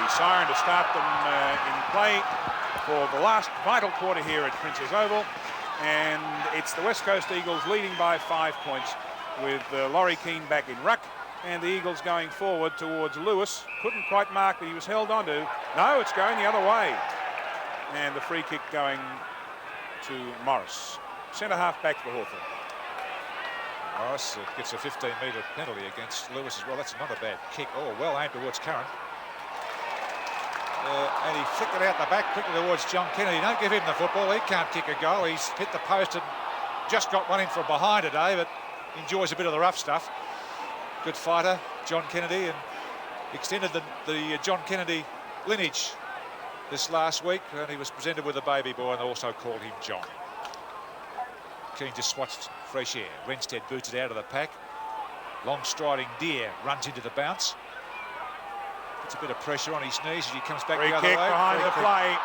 the siren to start them in play for the last vital quarter here at Prince's Oval. And it's the West Coast Eagles leading by 5 points with Laurie Keane back in ruck. And the Eagles going forward towards Lewis. Couldn't quite mark, but he was held onto. No, it's going the other way. And the free kick going to Morris. Centre half back for Hawthorn. Morris gets a 15-metre penalty against Lewis as well. That's not a bad kick. Oh, well aimed towards Curran. And he flicked it out the back quickly towards John Kennedy. Don't give him the football. He can't kick a goal. He's hit the post and just got one in from behind today, but enjoys a bit of the rough stuff. Good fighter, John Kennedy, and extended the John Kennedy lineage this last week. And he was presented with a baby boy and also called him John. Keane just swatched fresh air. Renstead boots it out of the pack. Long striding Deer runs into the bounce. Puts a bit of pressure on his knees as he comes back free the other kick way. Behind free the kick. play.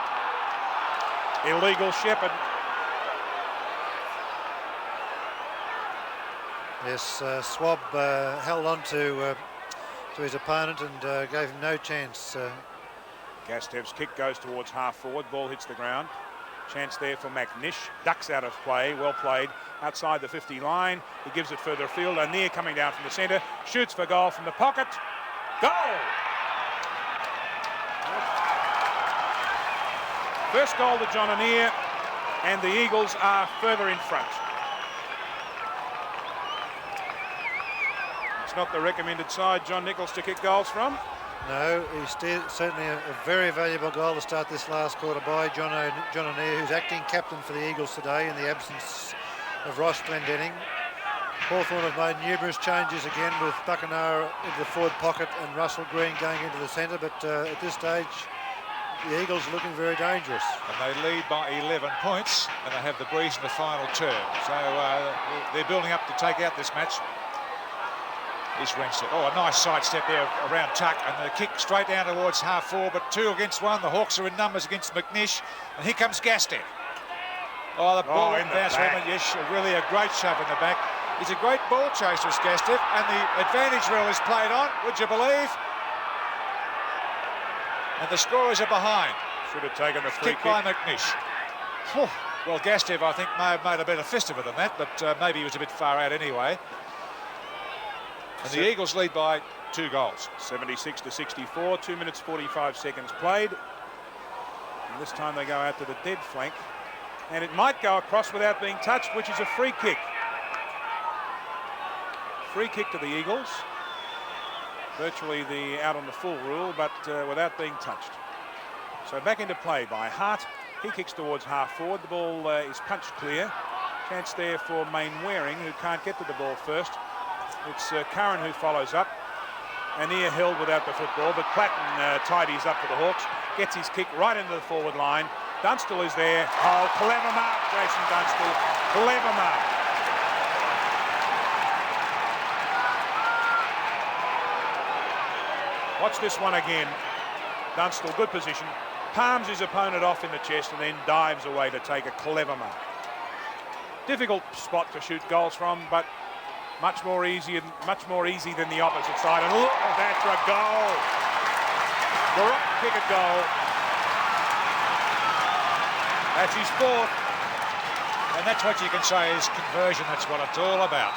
Illegal Shepherd. Yes, Swab held on to his opponent and gave him no chance. Gastev's kick goes towards half forward. Ball hits the ground. Chance there for McNish. Ducks out of play. Well played. Outside the 50 line. He gives it further afield. O'Neill coming down from the centre. Shoots for goal from the pocket. Goal! First goal to John O'Neill. And the Eagles are further in front. It's not the recommended side, John Nichols, to kick goals from. No, he's certainly a very valuable goal to start this last quarter by John O'Neill, who's acting captain for the Eagles today in the absence of Ross Glendinning. Hawthorn have made numerous changes again with Buckenara into the forward pocket and Russell Green going into the centre, but at this stage the Eagles are looking very dangerous. And they lead by 11 points and they have the breeze in the final term. So they're building up to take out this match. Is Renstead. Oh, a nice sidestep there around Tuck, and the kick straight down towards half forward, but 2 against 1. The Hawks are in numbers against McNish, and here comes Gastev. Oh, the ball in bounce. Yes, really a great shove in the back. He's a great ball chaser, Gastev, and the advantage rule is played on, would you believe? And the scorers are behind. Should have taken the free kick kick by McNish. Well, Gastev, I think, may have made a better fist of it than that, but maybe he was a bit far out anyway. And the Eagles lead by 2 goals. 76-64, 2 minutes 45 seconds played. And this time they go out to the dead flank. And it might go across without being touched, which is a free kick. Free kick to the Eagles. Virtually the out on the full rule, but without being touched. So back into play by Hart. He kicks towards half forward. The ball is punched clear. Chance there for Mainwaring, who can't get to the ball first. It's Curran who follows up. Anir held without the football, but Platten tidies up for the Hawks. Gets his kick right into the forward line. Dunstall is there. Oh, clever mark, Jason Dunstall. Clever mark. Watch this one again. Dunstall, good position. Palms his opponent off in the chest and then dives away to take a clever mark. Difficult spot to shoot goals from, but much more easy than the opposite side. And look at that for a goal. Barak kick at goal. That's his 4th. And that's what you can say is conversion. That's what it's all about.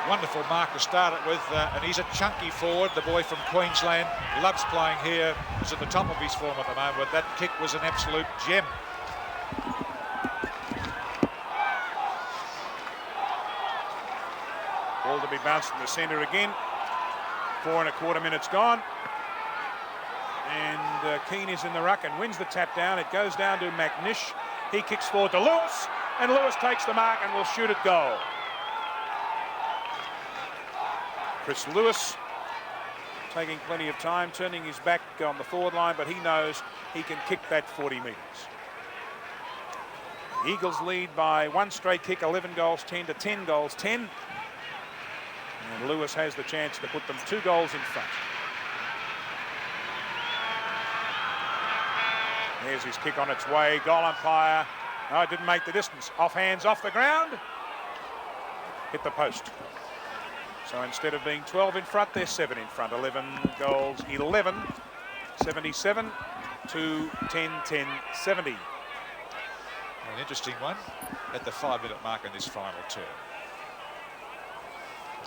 Wonderful mark to start it with. And he's a chunky forward, the boy from Queensland. Loves playing here. He's at the top of his form at the moment. But that kick was an absolute gem. Ball to be bounced in the centre again. 4 1/4 minutes gone. And Keane is in the ruck and wins the tap down. It goes down to McNish. He kicks forward to Lewis. And Lewis takes the mark and will shoot at goal. Chris Lewis taking plenty of time, turning his back on the forward line, but he knows he can kick that 40 metres. The Eagles lead by 1 straight kick, 11 goals 10 to 10 goals 10. And Lewis has the chance to put them 2 goals in front. There's his kick on its way. Goal umpire. No, it didn't make the distance. Off hands, off the ground. Hit the post. So instead of being 12 in front, they're 7 in front. 11 goals, 11 77 to 10-10, 70. An interesting one at the 5-minute mark in this final term.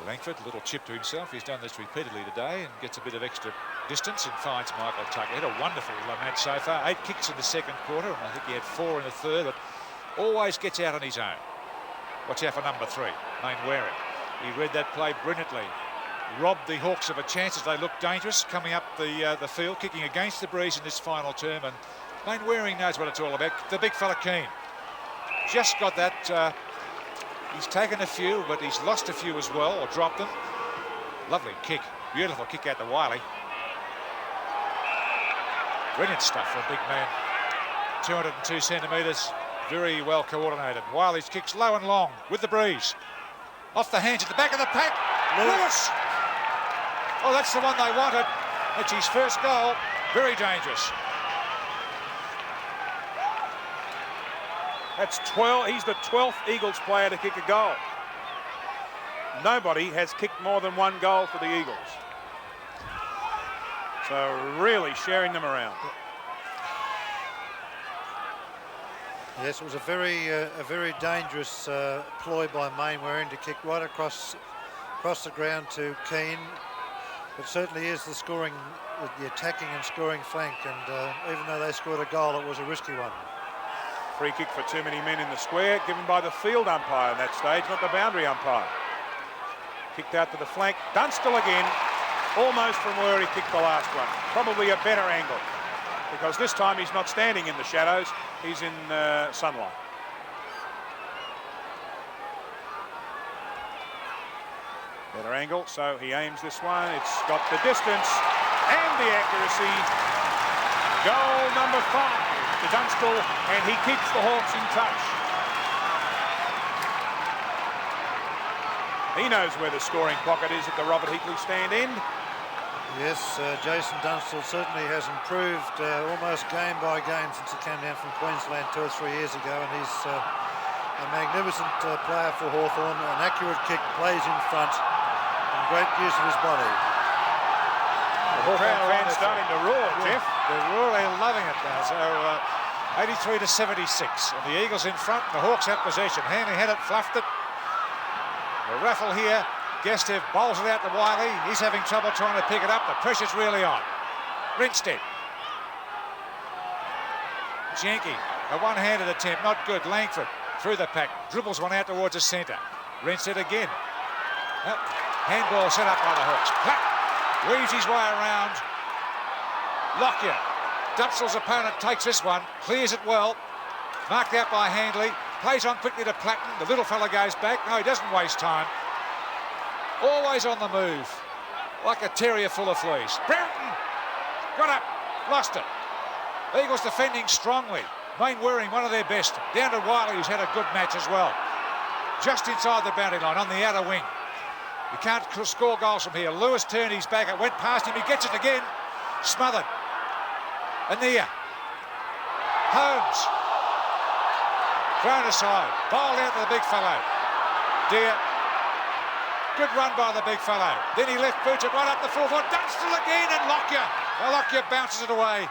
Langford, little chip to himself. He's done this repeatedly today and gets a bit of extra distance and finds Michael Tucker. He had a wonderful match so far. 8 kicks in the second quarter, and I think he had 4 in the third, but always gets out on his own. Watch out for number 3, Mainwaring. He read that play brilliantly. Robbed the Hawks of a chance as they looked dangerous coming up the field, kicking against the breeze in this final term, and Mainwaring knows what it's all about. The big fella Keane just got that. He's taken a few, but he's lost a few as well, or dropped them. Lovely kick, beautiful kick out to Wiley. Brilliant stuff for a big man. 202 centimetres, very well coordinated. Wiley's kicks low and long with the breeze. Off the hands at the back of the pack. Lewis! Oh, that's the one they wanted. It's his first goal. Very dangerous. That's 12. He's the 12th Eagles player to kick a goal. Nobody has kicked more than 1 goal for the Eagles. So really sharing them around. Yes, it was a very dangerous ploy by Mainwaring to kick right across the ground to Keane. It certainly is the attacking and scoring flank, and even though they scored a goal, it was a risky one. Free kick for too many men in the square, given by the field umpire in that stage, not the boundary umpire. Kicked out to the flank. Dunstall again, almost from where he kicked the last one. Probably a better angle, because this time he's not standing in the shadows, he's in sunlight. Better angle, so he aims this one. It's got the distance and the accuracy. Goal number 5 to Dunstall, and he keeps the Hawks in touch. He knows where the scoring pocket is at the Robert Heatley stand end. Yes, Jason Dunstall certainly has improved almost game by game since he came down from Queensland 2 or 3 years ago, and he's a magnificent player for Hawthorn. An accurate kick, plays in front, and great use of his body. The Hawthorn fans starting to roar, Jeff. They're really loving it now. So 83 to 76, and the Eagles in front, the Hawks have possession. Hanley had it, fluffed it. The raffle here. Gestev bowls it out to Wiley. He's having trouble trying to pick it up. The pressure's really on. Rinstead. Janke, a one-handed attempt, not good. Langford through the pack, dribbles one out towards the centre. Rinstead again. Handball set up by the Hawks. Platt weaves his way around. Lockyer. Dunstall's opponent takes this one, clears it well. Marked out by Handley. Plays on quickly to Platten. The little fella goes back. No, he doesn't waste time. Always on the move, like a terrier full of fleas. Broughton got up, lost it. Eagles defending strongly. Mainwaring, one of their best. Down to Wiley, who's had a good match as well. Just inside the boundary line, on the outer wing. You can't score goals from here. Lewis turned his back. It went past him. He gets it again. Smothered. Anea. Holmes. Thrown aside. Bowled out to the big fellow. Deer. Good run by the big fellow. Then he left boots it right up the full forward. Dunstall again, and Lockyer. Well, Lockyer bounces it away.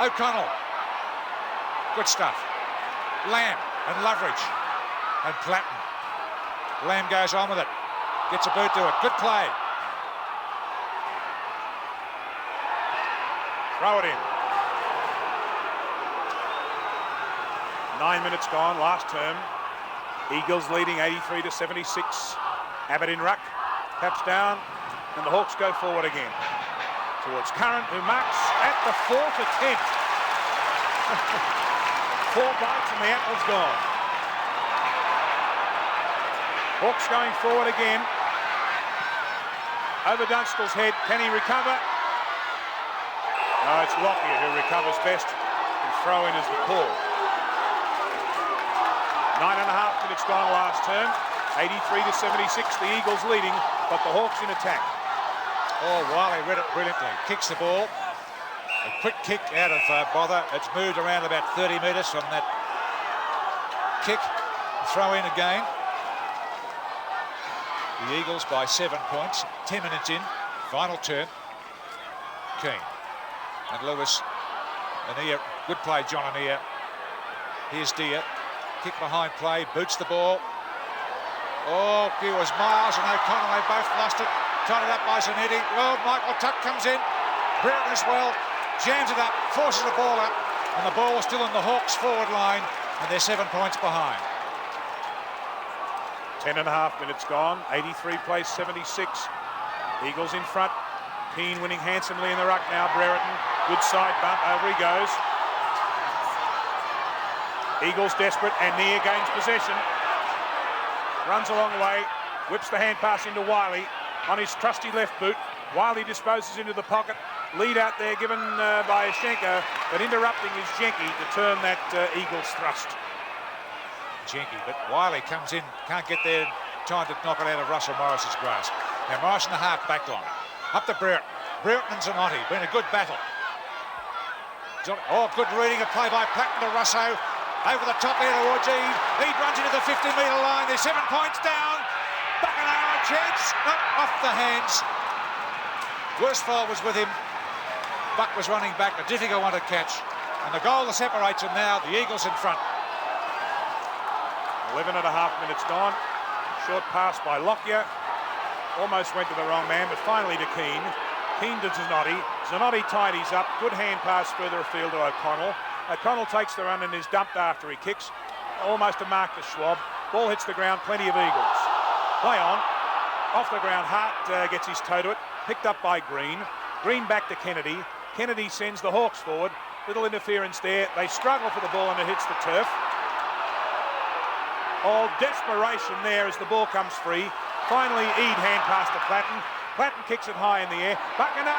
O'Connell. Good stuff. Lamb and Loveridge and Platten. Lamb goes on with it. Gets a boot to it. Good play. Throw it in. 9 minutes gone, last term. Eagles leading 83 to 76. Abbott in ruck, taps down, and the Hawks go forward again. Towards Curran, who marks at the 4th attempt. 4 bites and the apple's gone. Hawks going forward again. Over Dunstall's head, can he recover? No, it's Lockyer who recovers best, and throw in is the call. 9.5 minutes gone last term. 83 to 76, the Eagles leading, but the Hawks in attack. Oh, Wiley read it brilliantly. Kicks the ball. A quick kick out of bother. It's moved around about 30 metres from that kick. Throw in again. The Eagles by 7 points. 10 minutes in. Final turn. Keane. And Lewis, Anea, good play, John Anea. Here's Deer, kick behind play, boots the ball. Oh, it was Miles and O'Connell, they both lost it. Tied it up by Zanetti. Oh, Michael Tuck comes in. Brereton as well, jams it up, forces the ball up, and the ball is still in the Hawks forward line, and they're 7 points behind. 10.5 minutes gone, 83 plays 76. Eagles in front. Keane winning handsomely in the ruck now. Brereton, good side bump, over he goes. Eagles desperate, and Near gains possession. Runs a long way, whips the hand pass into Wiley on his trusty left boot. Wiley disposes into the pocket. Lead out there given by Schenker, but interrupting is Jenke to turn that Eagles thrust. Jenke, but Wiley comes in, can't get there in time to knock it out of Russell Morris's grasp. Now Morris in the half back line. Up to Brereton. Brereton and Zanotti, been a good battle. Oh, good reading of play by Platten to Russo. Over the top there towards Eade. Eade runs into the 50-metre line. They're 7 points down. Buckenham a chance. No, off the hands. Worsfold was with him. Buck was running back. A difficult one to catch. And the goal that separates them now. The Eagles in front. 11.5 minutes gone. Short pass by Lockyer. Almost went to the wrong man, but finally to Keane. Keane to Zanotti. Zanotti tidies up. Good hand pass further afield to O'Connell. O'Connell takes the run and is dumped after he kicks. Almost a mark to Schwab. Ball hits the ground, plenty of Eagles. Play on. Off the ground, Hart gets his toe to it. Picked up by Green. Green back to Kennedy. Kennedy sends the Hawks forward. Little interference there. They struggle for the ball and it hits the turf. All desperation there as the ball comes free. Finally, Eade hand pass to Platten. Platten kicks it high in the air. Buckenham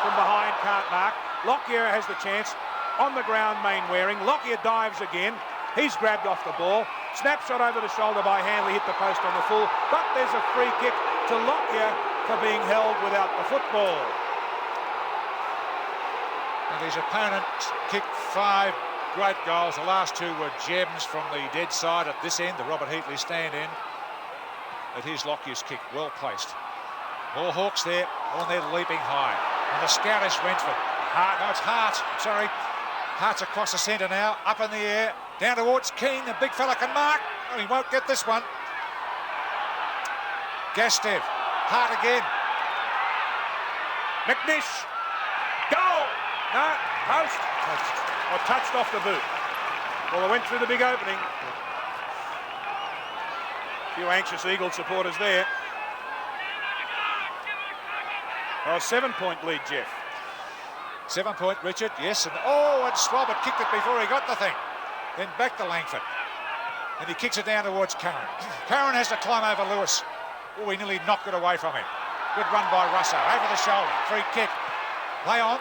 from behind, can't mark. Lockyer has the chance. On the ground, Mainwaring. Lockyer dives again. He's grabbed off the ball. Snapshot over the shoulder by Hanley, hit the post on the full. But there's a free kick to Lockyer for being held without the football. And his opponent kicked 5 great goals. The last 2 were gems from the dead side at this end, the Robert Heatley stand end. But here's Lockyer's kick, well placed. More Hawks there, on there leaping high. And the scout is Rentford. Hart, no, it's Hart, sorry. Hart's across the centre now, up in the air, down towards Keane, the big fella can mark. Oh, he won't get this one. Gastev, Hart again. McNish, goal! No, post. Or touched off the boot. Well, it went through the big opening. A few anxious Eagle supporters there. Oh, 7-point lead, Jeff. 7-point, Richard, yes, and oh, and Schwab had kicked it before he got the thing. Then back to Langford. And he kicks it down towards Curran. Curran has to climb over Lewis. Oh, he nearly knocked it away from him. Good run by Russo, over the shoulder, free kick. Play on.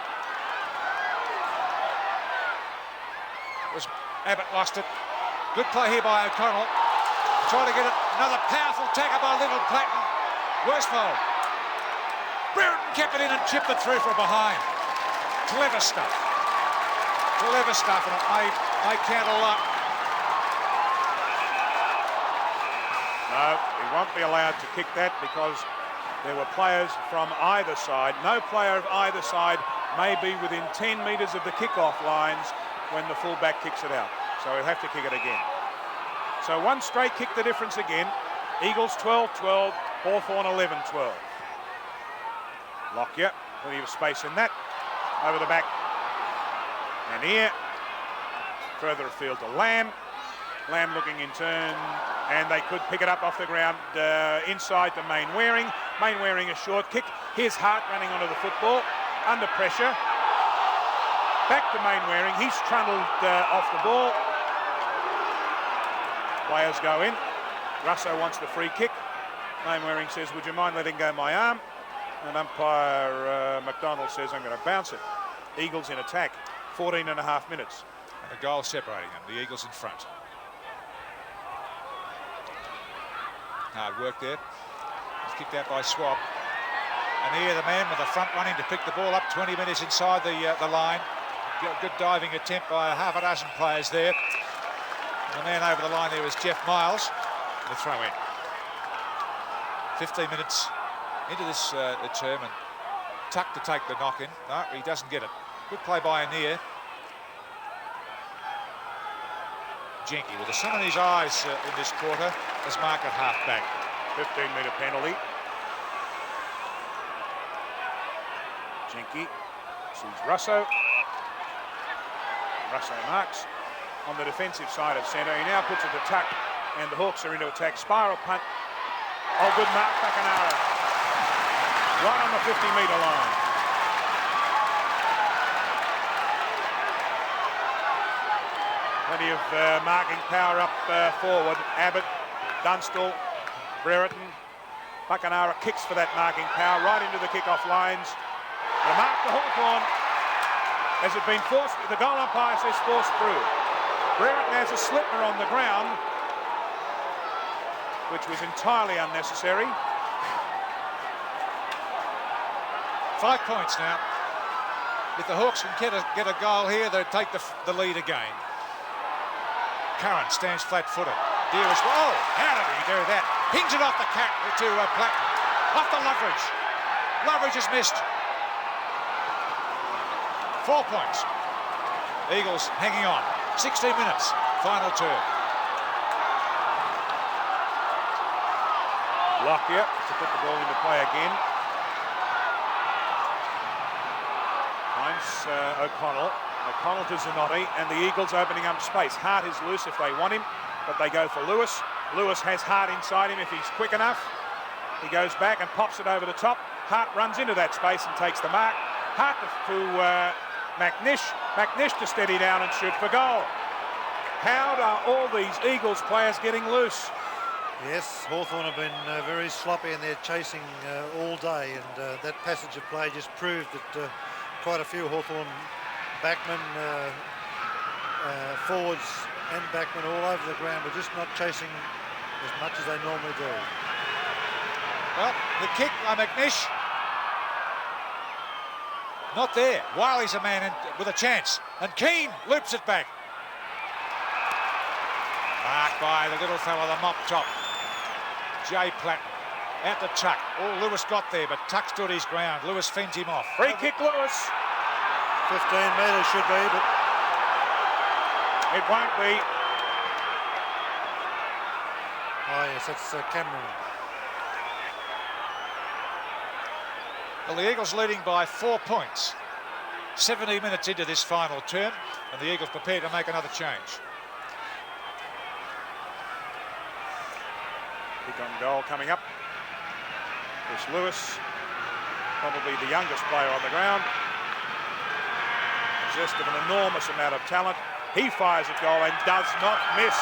Abbott lost it. Good play here by O'Connell. Trying to get it. Another powerful tackle by Little Platten. Worsfold. Brereton kept it in and chipped it through from behind. Clever stuff. Clever stuff, and it may count a lot. No, he won't be allowed to kick that because there were players from either side. No player of either side may be within 10 metres of the kick-off lines when the fullback kicks it out. So he'll have to kick it again. So one straight kick the difference again. Eagles 12-12, Hawthorn 11-12. Lockyer, plenty of space in that. Over the back. And here, further afield to Lamb. Lamb looking in turn, and they could pick it up off the ground inside to Mainwaring. Mainwaring a short kick. Here's Hart running onto the football, under pressure. Back to Mainwaring. He's trundled off the ball. Players go in. Russo wants the free kick. Mainwaring says, would you mind letting go my arm? And umpire McDonald says, I'm going to bounce it. Eagles in attack. 14.5 minutes. And a goal separating them. The Eagles in front. Hard work there. It's kicked out by Schwab. And here the man with the front running to pick the ball up 20 metres inside the line. Good diving attempt by half a dozen players there. And the man over the line there was Jeff Miles. The throw in. 15 minutes into this term, and Tuck to take the knock in. No, he doesn't get it. Good play by Anir. Jenke with the sun in his eyes in this quarter as marked at half-back. 15-metre penalty. Jenke sees Russo. Russo marks on the defensive side of centre. He now puts it to tuck, and the Hawks are into attack. Spiral punt. Oh, good mark, Bacanara. Right on the 50-metre line. Plenty of marking power up forward. Abbott, Dunstall, Brereton. Bacanara kicks for that marking power right into the kick-off lines. The mark to Hawthorn. Has it been forced? The goal umpire says forced through. Brereton has a slipper on the ground, which was entirely unnecessary. 5 points now. If the Hawks can get a goal here, they'll take the lead again. Curran stands flat-footed. Deere as well. Oh, how did he do that? Pings it off the cap to Platt. Off the Loveridge. Loveridge has missed. 4 points. Eagles hanging on. 16 minutes. Final term. Lockyer to put the ball into play again. Finds O'Connell. O'Connell to Zanotti, and the Eagles opening up space. Hart is loose if they want him, but they go for Lewis. Lewis has Hart inside him if he's quick enough. He goes back and pops it over the top. Hart runs into that space and takes the mark. Hart to McNish. McNish to steady down and shoot for goal. How are all these Eagles players getting loose? Yes, Hawthorn have been very sloppy in their chasing all day, and that passage of play just proved that quite a few Hawthorn backmen, forwards and backmen all over the ground were just not chasing as much as they normally do. Well, the kick by McNish. Not there. Wiley's a man with a chance. And Keane loops it back. Marked by the little fella, the mop top. Jay Platt out to Tuck. All Lewis got there, but Tuck stood his ground. Lewis fends him off. Free kick, Lewis. 15 metres should be, but it won't be. Oh yes, that's Cameron. Well, the Eagles leading by 4 points. 70 minutes into this final term, and the Eagles prepared to make another change. Kick on goal coming up. Chris Lewis, probably the youngest player on the ground. Possessed of an enormous amount of talent. He fires a goal and does not miss.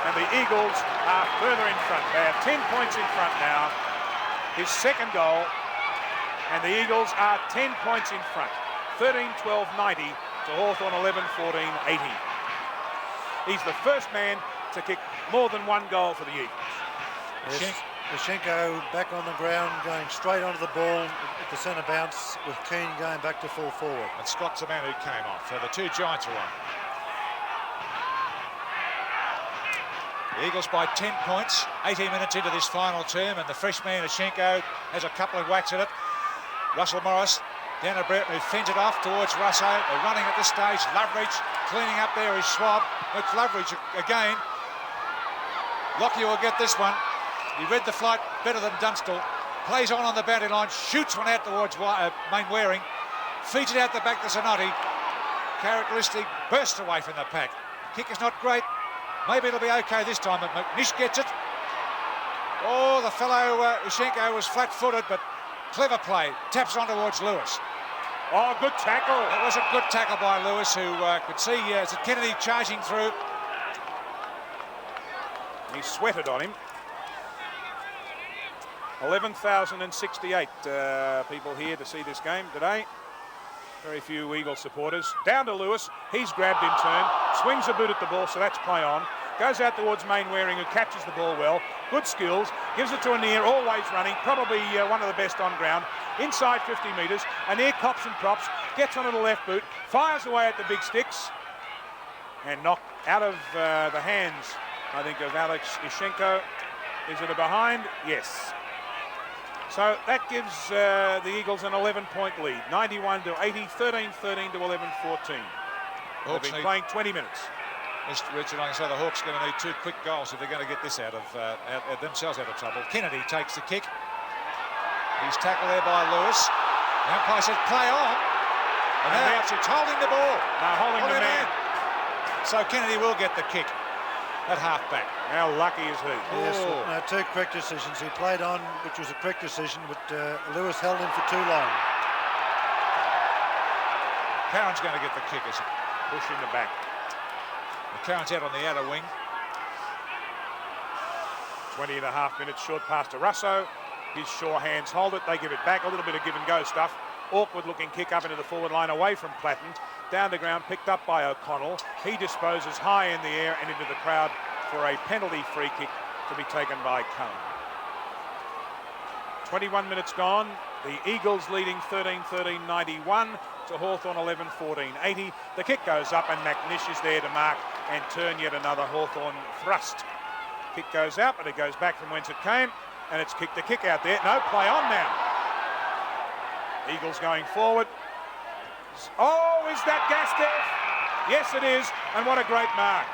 And the Eagles are further in front. They are 10 points in front now. His second goal. And the Eagles are 10 points in front. 13-12-90 to Hawthorn 11-14-80. He's the first man to kick more than one goal for the Eagles. Yes, Mashenko back on the ground, going straight onto the ball at the centre bounce, with Keane going back to full forward. And Scott's the man who came off. So the two Giants are on. The Eagles by 10 points, 18 minutes into this final term, and the fresh man, Ashenko, has a couple of whacks at it. Russell Morris down at Brereton, who fends it off towards Russo. They're running at this stage. Loveridge cleaning up there is Schwab. It's Loveridge again. Lockyer will get this one. He read the flight better than Dunstall. Plays on the boundary line, shoots one out towards Mainwaring. Feeds it out the back to Zanotti. Characteristic bursts away from the pack. Kick is not great. Maybe it'll be okay this time, but McNish gets it. Oh, the fellow Ushenko was flat-footed, but clever play. Taps on towards Lewis. Oh, good tackle. It was a good tackle by Lewis, who could see Kennedy charging through. He sweated on him. 11,068 people here to see this game today. Very few Eagles supporters. Down to Lewis. He's grabbed in turn. Swings a boot at the ball, so that's play on. Goes out towards Mainwaring, who catches the ball well. Good skills. Gives it to Anir, always running. Probably one of the best on ground. Inside 50 metres. Anir cops and props. Gets onto the left boot. Fires away at the big sticks. And knocked out of the hands, I think, of Alex Ishenko. Is it a behind? Yes. So that gives the Eagles an 11-point lead, 91-80, 13-13 to 11-14. They've been playing 20 minutes. Mr. Richard, I can say the Hawks are going to need 2 quick goals if they're going to get this out of themselves out of trouble. Kennedy takes the kick. He's tackled there by Lewis. The umpire says play on. And now it's holding the ball. No, holding the man. So Kennedy will get the kick at half-back. How lucky is he? Yes, no, 2 correct decisions. He played on, which was a correct decision, but Lewis held him for too long. Cowan's going to get the kick, is it? Push in the back. Cowan's out on the outer wing. 20 and a half minutes short pass to Russo. His sure hands hold it. They give it back. A little bit of give and go stuff. Awkward looking kick up into the forward line away from Platten. Down the ground, picked up by O'Connell. He disposes high in the air and into the crowd for a penalty free kick to be taken by Cowan. 21 minutes gone. The Eagles leading 13-13, 91 to Hawthorn 11-14, 80. The kick goes up and McNish is there to mark and turn yet another Hawthorn thrust. Kick goes out, but it goes back from whence it came, and it's kicked the kick out there. No play on now. Eagles going forward. Oh, is that Gastev? Yes, it is, and what a great mark.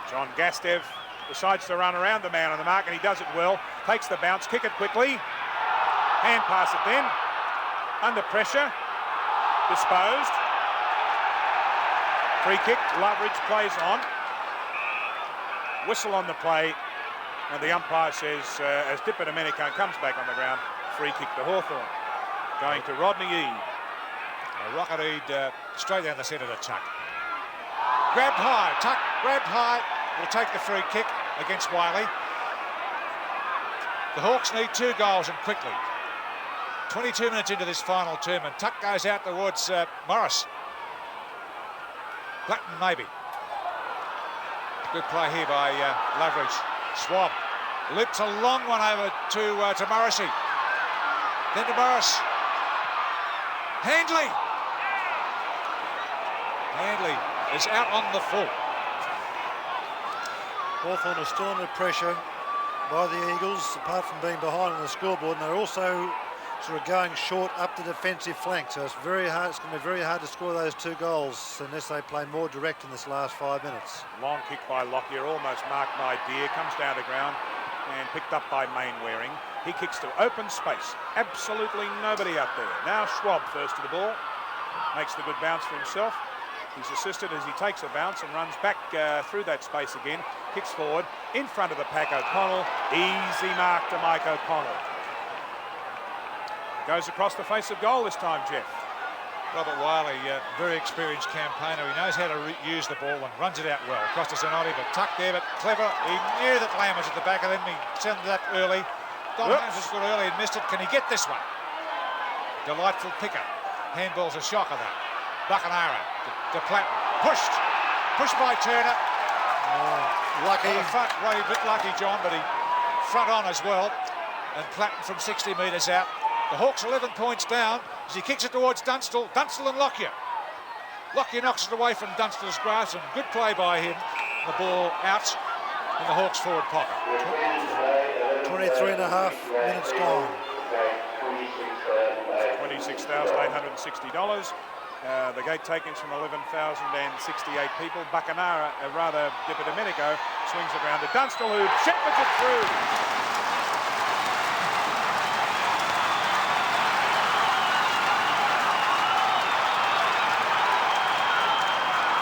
John Gastev decides to run around the man on the mark, and he does it well. Takes the bounce, kick it quickly. Hand pass it then. Under pressure. Disposed. Free kick. Loveridge plays on. Whistle on the play. And the umpire says, as Dipper Domenico comes back on the ground, free kick to Hawthorn. Going to Rodney Eade. Rocket Eade straight down the centre to Tuck. Grabbed high. Tuck grabbed high. Will take the free kick against Wiley. The Hawks need 2 goals and quickly. 22 minutes into this final term, and Tuck goes out towards Morris. Platten maybe. Good play here by Loveridge. Swab loops a long one over to Morrissey. Then to Morris. Handley is out on the full. Hawthorn are still under pressure by the Eagles, apart from being behind on the scoreboard, and they're also sort of going short up the defensive flank. So it's very hard. It's going to be very hard to score those 2 goals unless they play more direct in this last 5 minutes. Long kick by Lockyer, almost marked by Deere, comes down to ground and picked up by Mainwaring. He kicks to open space. Absolutely nobody up there. Now Schwab first to the ball. Makes the good bounce for himself. He's assisted as he takes a bounce and runs back through that space again. Kicks forward in front of the pack. O'Connell. Easy mark to Mike O'Connell. Goes across the face of goal this time, Jeff. Robert Wiley, very experienced campaigner. He knows how to use the ball and runs it out well. Across to Zanotti, but tucked there, but clever. He knew that Lamb was at the back of him. He sent it up early. Don Holmes was good early and missed it. Can he get this one? Delightful picker. Handball's a shocker, though. Buckenara to Platten. Pushed by Turner. Lucky. Front, well, a bit lucky, John, but he front on as well. And Platten from 60 metres out. The Hawks 11 points down as he kicks it towards Dunstall. Dunstall and Lockyer. Lockyer knocks it away from Dunstall's grasp, and good play by him. The ball out in the Hawks' forward pocket. 23 and a half minutes gone. $26,860. The gate takings from 11,068 people. Buckenara, rather Dipper Domenico, swings it round to Dunstall, who shepherds it through.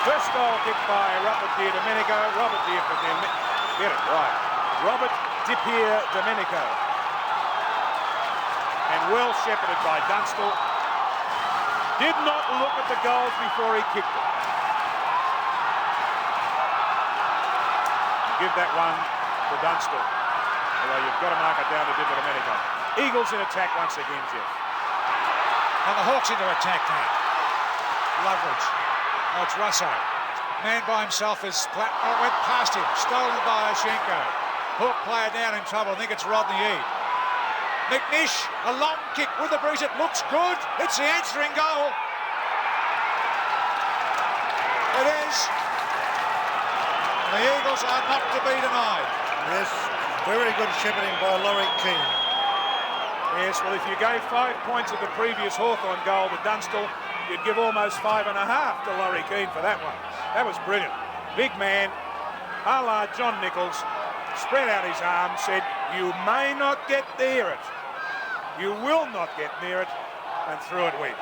First goal kicked by Robert Di Domenico. Robert Di get it right. Robert Di Domenico. And well shepherded by Dunstall. Did not look at the goals before he kicked it. Give that one to Dunstall. Although you've got to mark it down to Di Domenico. Eagles in attack once again, Jeff. And the Hawks into attack now. Loveridge. Oh, it's Russo. Man by himself is Platt. Oh, it went past him. Stolen by Oshenko. Hawk player down in trouble. I think it's Rodney Eade. McNish, a long kick with the breeze. It looks good. It's the answering goal. It is. The Eagles are not to be denied. Yes, Very good shepherding by Laurie Keane. Yes, well, if you gave 5 points of the previous Hawthorn goal to Dunstall, you'd give almost 5.5 to Laurie Keane for that one. That was brilliant. Big man, a la John Nichols, spread out his arms, said, "You may not get near it. You will not get near it," and through it went.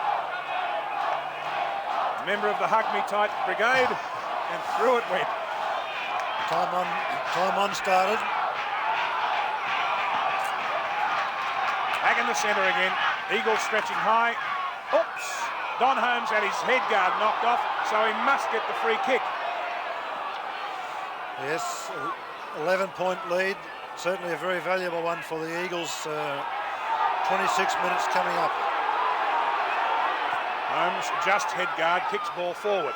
A member of the Hug Me Tight Brigade, and through it went. Time on started. Back in the centre again. Eagles stretching high. Oops! Don Holmes had his head guard knocked off, so he must get the free kick. Yes, 11-point lead. Certainly a very valuable one for the Eagles. 26 minutes coming up. Holmes just head guard, kicks ball forward.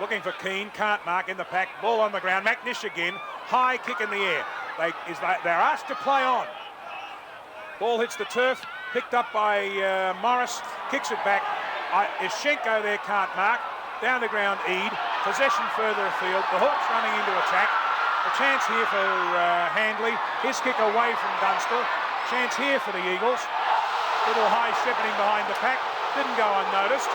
Looking for Keane, can't mark in the pack. Ball on the ground. McNish again. High kick in the air. They're asked to play on. Ball hits the turf, picked up by Morris, kicks it back. Ischenko there can't mark. Down the ground, Eade. Possession further afield. The Hawks running into attack. A chance here for Handley. His kick away from Dunstall. Chance here for the Eagles. Little high shepherding behind the pack. Didn't go unnoticed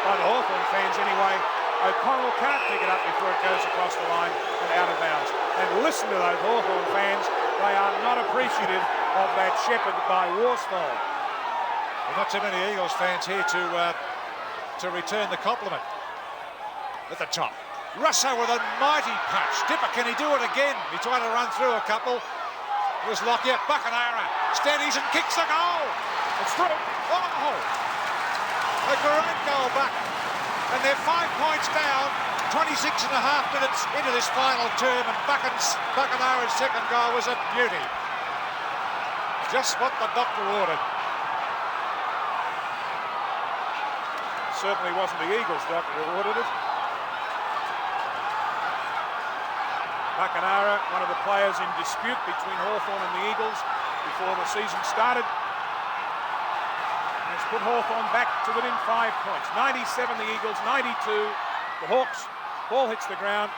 by the Hawthorn fans anyway. O'Connell can't pick it up before it goes across the line and out of bounds. And listen to those Hawthorn fans. They are not appreciative of that shepherd by Worsfold. Well, not too many Eagles fans here to return the compliment. At the top, Russo with a mighty punch. Dipper, can he do it again? He tried to run through a couple. It was Lockyer. Buckenara steadies and kicks the goal. It's through. Oh! A great goal, Buck. And they're 5 points down. 26 and a half minutes into this final term, and Buckenara's second goal was a beauty. Just what the doctor ordered. Certainly wasn't the Eagles doctor who ordered it. Buckenara, one of the players in dispute between Hawthorn and the Eagles before the season started. Has put Hawthorn back to within 5 points. 97 the Eagles, 92 the Hawks. Ball hits the ground,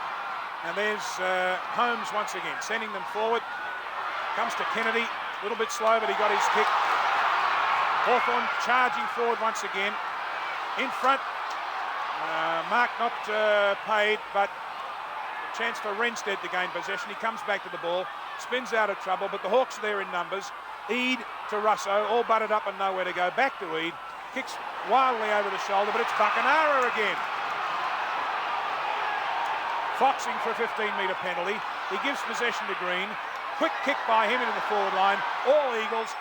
and there's Holmes once again, sending them forward. Comes to Kennedy, a little bit slow, but he got his kick. Hawthorn charging forward once again. In front, mark not paid, but a chance for Renstead to gain possession. He comes back to the ball, spins out of trouble, but the Hawks are there in numbers. Eade to Russo, all butted up and nowhere to go. Back to Eade, kicks wildly over the shoulder, but it's Buckenara again. Foxing for a 15-metre penalty. He gives possession to Green. Quick kick by him into the forward line. All Eagles.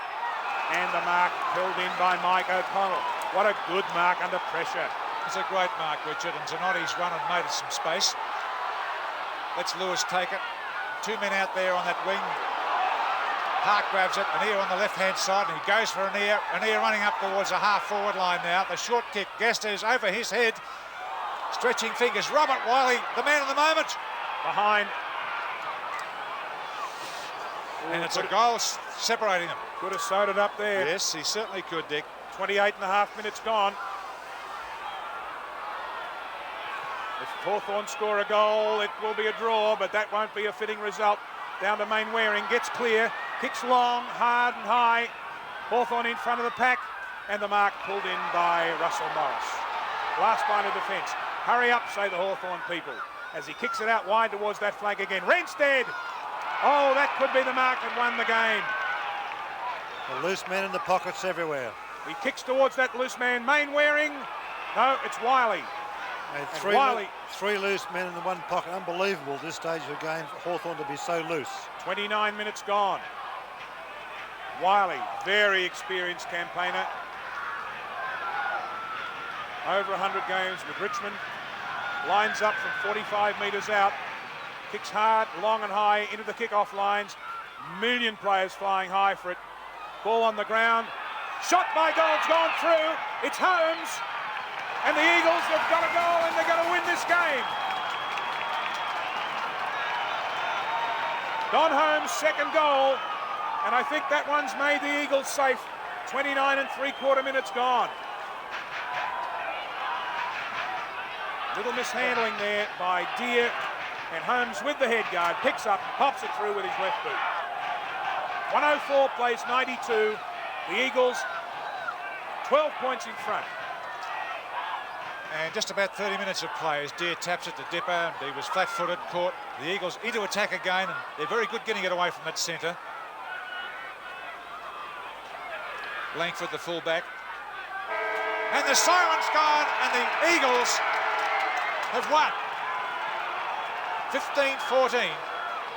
And the mark held in by Mike O'Connell. What a good mark under pressure. It's a great mark, Richard, and Zanotti's run and made us some space. Lets Lewis take it. 2 men out there on that wing. Hart grabs it, Anea on the left-hand side, and he goes for Anea. Anea running up towards the half-forward line now. The short kick, Gastes over his head. Stretching fingers, Robert Wiley, the man of the moment. Behind. And it's a goal separating them. Could have sewed it up there. Yes, he certainly could, Dick. 28 and a half minutes gone. If Hawthorn score a goal, it will be a draw, but that won't be a fitting result. Down to Mainwaring, gets clear, kicks long, hard and high. Hawthorn in front of the pack, and the mark pulled in by Russell Morris. Last line of defence. Hurry up, say the Hawthorn people, as he kicks it out wide towards that flank again. Renstead! Oh, that could be the mark that won the game. The loose men in the pockets everywhere. He kicks towards that loose man. Mainwaring. No, it's Wiley. Three loose men in the one pocket. Unbelievable this stage of the game for Hawthorn to be so loose. 29 minutes gone. Wiley, very experienced campaigner. Over 100 games with Richmond. Lines up from 45 metres out. Kicks hard, long and high into the kick-off lines. Million players flying high for it. Ball on the ground. Shot by Gold's gone through. It's Holmes. And the Eagles have got a goal and they're going to win this game. Don Holmes' second goal. And I think that one's made the Eagles safe. 29 and 3/4 minutes gone. Little mishandling there by Deere. And Holmes with the head guard picks up, pops it through with his left boot. 104 plays 92. The Eagles 12 points in front. And just about 30 minutes of play as Deere taps it to Dipper, and he was flat-footed, caught. The Eagles into attack again, and they're very good getting it away from that centre. Langford, the fullback. And the siren's gone, and the Eagles have won. 15-14,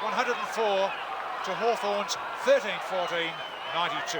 104 to Hawthorn's 13-14, 92.